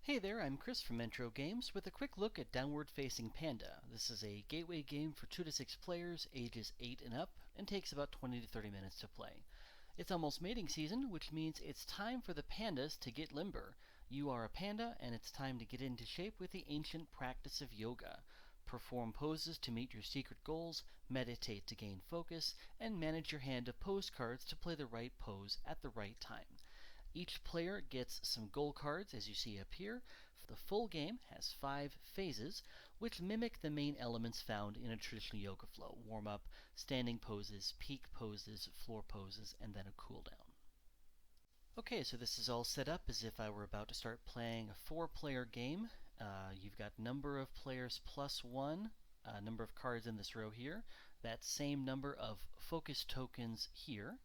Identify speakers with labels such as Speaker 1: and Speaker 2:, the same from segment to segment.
Speaker 1: Hey there, I'm Chris from Intro Games with a quick look at Downward Facing Panda. This is a gateway game for 2 to 6 players, ages 8 and up, and takes about 20 to 30 minutes to play. It's almost mating season, which means it's time for the pandas to get limber. You are a panda, and it's time to get into shape with the ancient practice of yoga. Perform poses to meet your secret goals, meditate to gain focus, and manage your hand of pose cards to play the right pose at the right time. Each player gets some goal cards, as you see up here. The full game has 5 phases, which mimic the main elements found in a traditional yoga flow: warm-up, standing poses, peak poses, floor poses, and then a cool down. Okay, so this is all set up as if I were about to start playing a 4-player game. You've got number of players plus 1, number of cards in this row here, that same number of focus tokens here.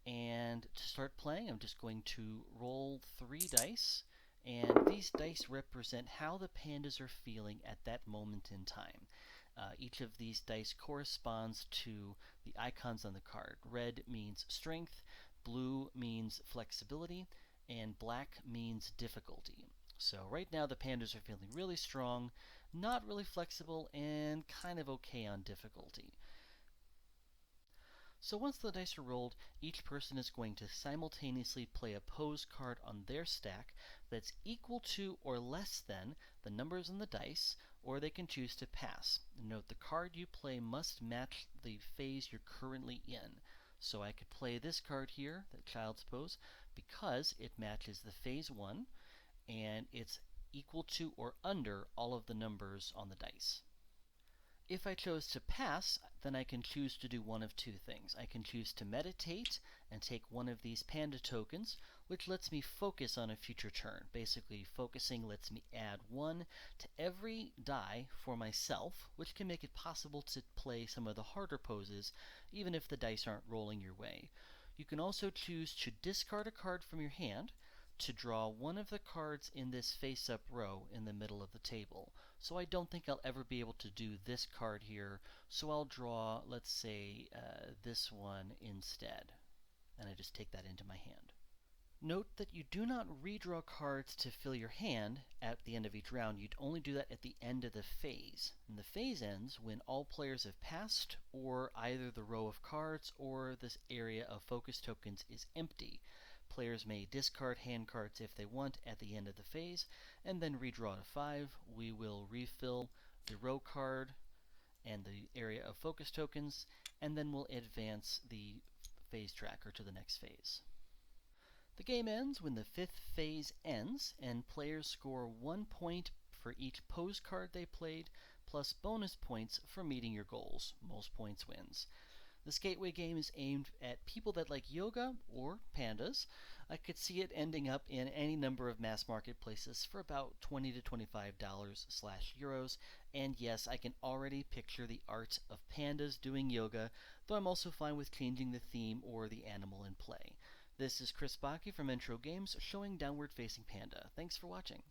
Speaker 1: And to start playing, I'm just going to roll 3 dice, and these dice represent how the pandas are feeling at that moment in time. Each of these dice corresponds to the icons on the card. Red means strength, blue means flexibility, and black means difficulty. So right now the pandas are feeling really strong, not really flexible, and kind of okay on difficulty. So once the dice are rolled, each person is going to simultaneously play a pose card on their stack that's equal to or less than the numbers on the dice, or they can choose to pass. Note, the card you play must match the phase you're currently in. So I could play this card here, the Child's Pose, because it matches the phase 1, and it's equal to or under all of the numbers on the dice. If I chose to pass, then I can choose to do one of 2 things. I can choose to meditate and take one of these panda tokens, which lets me focus on a future turn. Basically, focusing lets me add 1 to every die for myself, which can make it possible to play some of the harder poses, even if the dice aren't rolling your way. You can also choose to discard a card from your hand to draw one of the cards in this face-up row in the middle of the table. So I don't think I'll ever be able to do this card here, so I'll draw, let's say, this one instead. And I just take that into my hand. Note that you do not redraw cards to fill your hand at the end of each round. You'd only do that at the end of the phase. And the phase ends when all players have passed, or either the row of cards or this area of focus tokens is empty. Players may discard hand cards if they want at the end of the phase, and then redraw to 5. We will refill the row card and the area of focus tokens, and then we'll advance the phase tracker to the next phase. The game ends when the 5th phase ends, and players score 1 point for each pose card they played, plus bonus points for meeting your goals. Most points wins. This gateway game is aimed at people that like yoga or pandas. I could see it ending up in any number of mass marketplaces for about $20 to $25/euros. And yes, I can already picture the art of pandas doing yoga, though I'm also fine with changing the theme or the animal in play. This is Chris Backe from Intro Games, showing Downward Facing Panda. Thanks for watching.